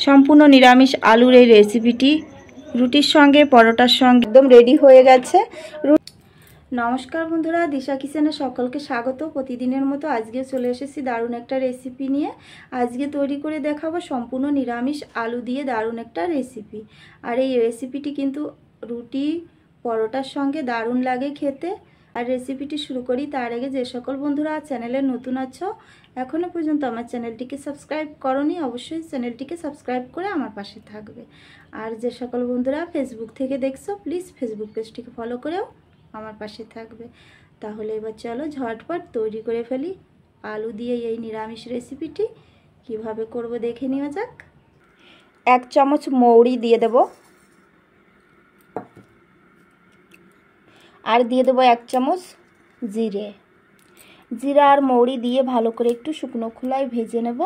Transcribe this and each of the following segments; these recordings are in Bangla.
সম্পূর্ণ নিরামিষ আলুর এই রেসিপিটি রুটির সঙ্গে পরোটার সঙ্গে একদম রেডি হয়ে গেছে। নমস্কার বন্ধুরা, দিশা কিচেনে সকলকে স্বাগত। প্রতিদিনের মতো আজকে চলে এসেছি দারুণ একটা রেসিপি নিয়ে। আজকে তৈরি করে দেখাবো সম্পূর্ণ নিরামিষ আলু দিয়ে দারুণ একটা রেসিপি। আর এই রেসিপিটি কিন্তু রুটি পরোটার সঙ্গে দারুণ লাগে খেতে। আর রেসিপিটি শুরু করি তার আগে যে সকল বন্ধুরা চ্যানেলে নতুন আছো, এখনও পর্যন্ত আমার চ্যানেলটিকে সাবস্ক্রাইব করোনি, অবশ্যই চ্যানেলটিকে সাবস্ক্রাইব করে আমার পাশে থাকবে। আর যে সকল বন্ধুরা ফেসবুক থেকে দেখছো, প্লিজ ফেসবুক পেজটিকে ফলো করেও আমার পাশে থাকবে। তাহলে এবার চলো ঝটপট তৈরি করে ফেলি আলু দিয়ে এই নিরামিষ রেসিপিটি। কিভাবে করব দেখে নেওয়া যাক। 1 চামচ মৌরি দিয়ে দেব, আর দিয়ে দেবো 1 চামচ জিরে। জিরা আর মৌরি দিয়ে ভালো করে একটু শুকনো খোলায় ভেজে নেব।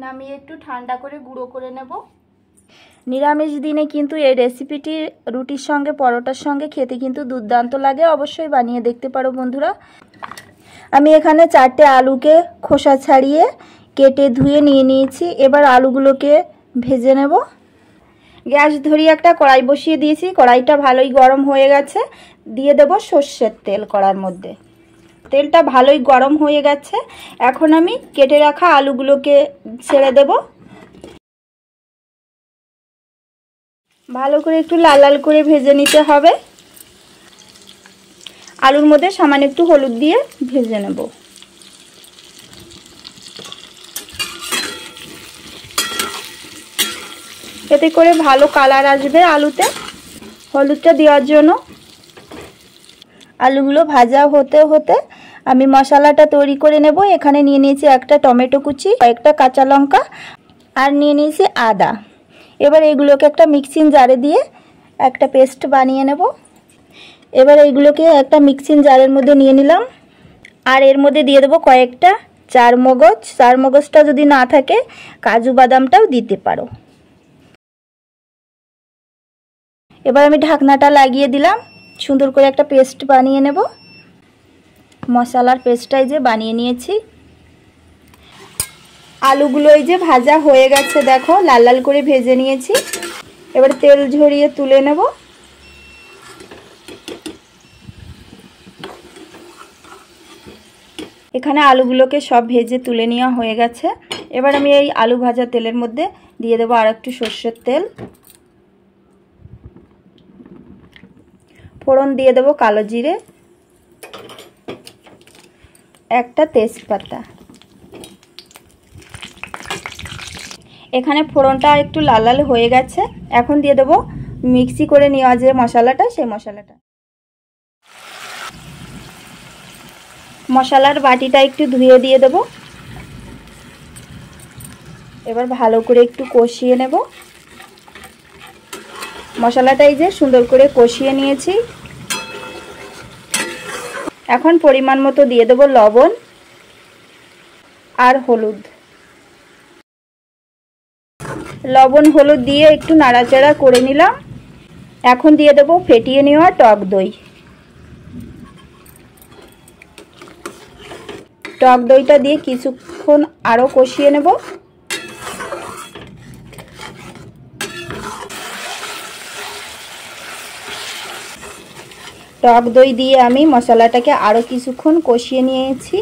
নামিয়ে একটু ঠান্ডা করে গুঁড়ো করে নেব। নিরামিষ দিনে কিন্তু এই রেসিপিটি রুটির সঙ্গে পরোটার সঙ্গে খেতে কিন্তু দুর্দান্ত লাগে, অবশ্যই বানিয়ে দেখতে পারো বন্ধুরা। আমি এখানে 4টে আলুকে খোসা ছাড়িয়ে কেটে ধুয়ে নিয়ে নিয়েছি। এবার আলুগুলোকে ভেজে নেব। গ্যাস ধরিয়ে একটা কড়াই বসিয়ে দিয়েছি, কড়াইটা ভালোই গরম হয়ে গেছে। দিয়ে দেব সর্ষের তেল কড়ার মধ্যে। তেলটা ভালোই গরম হয়ে গেছে। এখন আমি কেটে রাখা আলুগুলোকে ছেড়ে দেব। ভালো করে একটু লাল লাল করে ভেজে নিতে হবে। আলুর মধ্যে সামান্য একটু হলুদ দিয়ে ভেজে নেব। এতে করে ভালো কালার আসবে আলুতে। হলুদটা দেওয়ার জন্য আলুগুলো ভাজা হতে হতে আমি মশলাটা তৈরি করে নেব। এখানে নিয়ে নিয়েছি একটা টমেটো কুচি, কয়েকটা কাঁচা লঙ্কা, আর নিয়ে নিয়েছি আদা। এবার এগুলোকে একটা মিক্সিং জারে দিয়ে একটা পেস্ট বানিয়ে নেব। এবার এইগুলোকে একটা মিক্সিং জারের মধ্যে নিয়ে নিলাম। আর এর মধ্যে দিয়ে দেবো কয়েকটা চারমগজ। চারমগজটা যদি না থাকে কাজু বাদামটাও দিতে পারো। এবার আমি ঢাকনাটা লাগিয়ে দিলাম। সুন্দর করে একটা পেস্ট বানিয়ে নেব। মশলার পেস্টটাই যে বানিয়ে নিয়েছি। আলুগুলো এই যে ভাজা হয়ে গেছে, দেখো লাল লাল করে ভেজে নিয়েছি। এবার তেল ঝরিয়ে তুলে নেব। এখানে আলুগুলোকে সব ভেজে তুলে নেওয়া হয়ে গেছে। এবার আমি এই আলু ভাজা তেলের মধ্যে দিয়ে দেবো আর একটু সর্ষের তেল। ফোড়ন দিয়ে দেবো কালো জিরে, একটা তেজপাতা। এখানে ফোড়নটা একটু লাল লাল হয়ে গেছে। এখন দিয়ে দেবো মিক্সি করে নেওয়া যে মশলাটা, সেই মশলাটা। মশলার বাটিটা একটু ধুয়ে দিয়ে দেব। এবার ভালো করে একটু কষিয়ে নেব। মশলাটাই যে সুন্দর করে কষিয়ে নিয়েছি। এখন পরিমাণ মতো দিয়ে দেব লবণ আর হলুদ। লবণ হলুদ দিয়ে একটু নাড়াচাড়া করে নিলাম। এখন দিয়ে দেব ফেটিয়ে নেওয়া টক দই। টক দইটা দিয়ে কিছুক্ষণ আরো কষিয়ে নেব। টক দই দিয়ে আমি মশলাটাকে আরো কিছুক্ষণ কষিয়ে নিয়েছি।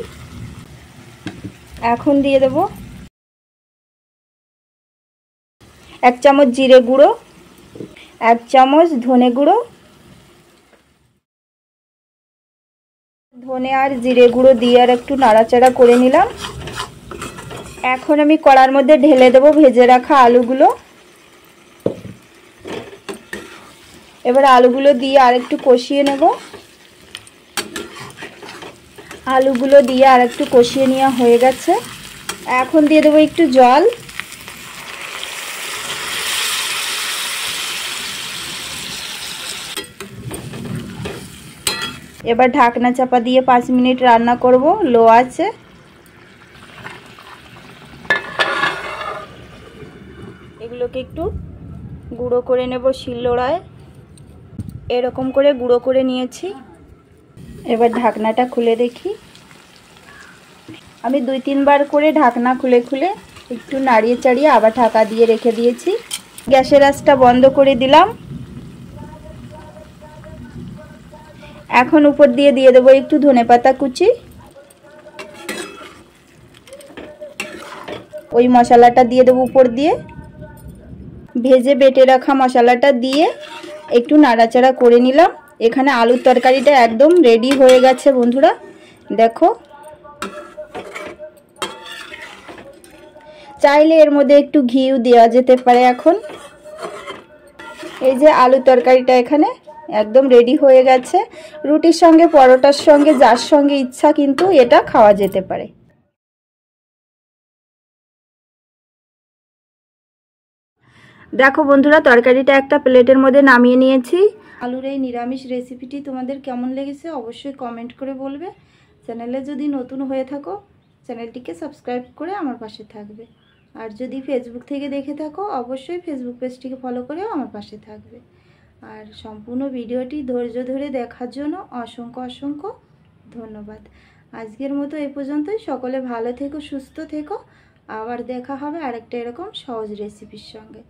এখন দিয়ে দেব 1 চামচ জিরে গুঁড়ো, 1 চামচ ধনে গুঁড়ো। ধনে আর জিরে গুঁড়ো দিয়ে আর একটু নাড়াচাড়া করে নিলাম। এখন আমি কড়ার মধ্যে ঢেলে দেব ভেজে রাখা আলুগুলো। এবার আলুগুলো দিয়ে আর একটু কষিয়ে নেব। আলুগুলো দিয়ে আর একটু কষিয়ে নেওয়া হয়ে গেছে। এখন দিয়ে দেবো একটু জল। এবার ঢাকনা চাপা দিয়ে 5 মিনিট রান্না করব লো আছে। এগুলোকে একটু গুঁড়ো করে নেব শিলনোড়ায়। এরকম করে গুঁড়ো করে নিয়েছি। এবার ঢাকনাটা খুলে দেখি। আমি 2-3 বার করে ঢাকনা খুলে খুলে একটু নাড়িয়ে চাড়িয়ে আবার ঢাকা দিয়ে রেখে দিয়েছি। গ্যাসের আঁচটা বন্ধ করে দিলাম। এখন উপর দিয়ে দেবো একটু ধনেপাতা কুচি। ওই মশলাটা দিয়ে দেবো উপর দিয়ে। ভেজে বেটে রাখা মশলাটা দিয়ে একটু নাড়াচাড়া করে নিলাম। এখানে আলুর তরকারিটা একদম রেডি হয়ে গেছে বন্ধুরা, দেখো। চাইলে এর মধ্যে একটু ঘিও দেওয়া যেতে পারে। এখন এই যে আলুর তরকারিটা এখানে একদম রেডি হয়ে গেছে। রুটির সঙ্গে, পরোটার সঙ্গে, যার সঙ্গে ইচ্ছা কিন্তু এটা খাওয়া যেতে পারে। দেখো বন্ধুরা, তরকারিটা একটা প্লেটের মধ্যে নামিয়ে নিয়েছি। আলুর এই নিরামিষ রেসিপিটি তোমাদের কেমন লেগেছে অবশ্যই কমেন্ট করে বলবে। চ্যানেলে যদি নতুন হয়ে থাকো চ্যানেলটিকে সাবস্ক্রাইব করে আমার পাশে থাকবে। আর যদি ফেসবুক থেকে দেখে থাকো অবশ্যই ফেসবুক পেজটিকে ফলো করেও আমার পাশে থাকবে। আর সম্পূর্ণ ভিডিওটি ধৈর্য ধরে দেখার জন্য অসংখ্য অসংখ্য ধন্যবাদ। আজকের মতো এই পর্যন্তই। সকলে ভালো থেকো, সুস্থ থেকো। আবার দেখা হবে আরেকটা এরকম সহজ রেসিপির সঙ্গে।